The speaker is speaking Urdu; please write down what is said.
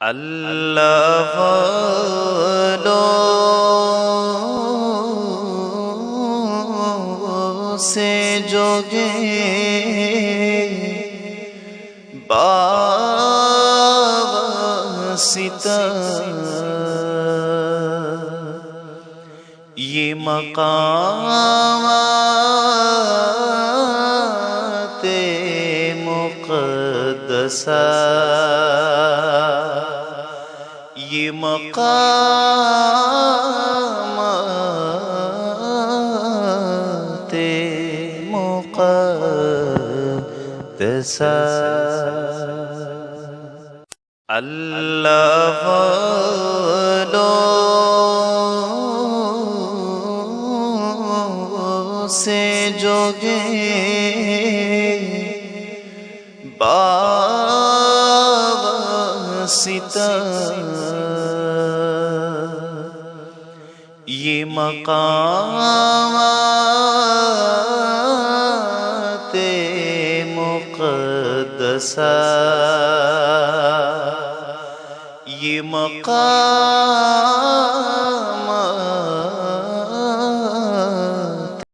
اللہ والوں سے جو گے باواسطہ یہ مقامات مقدسہ، یہ مقامات مقدسہ، اللہ والوں سے جو گے باواسطہ یہ مقامات مقدسہ، یہ مقامات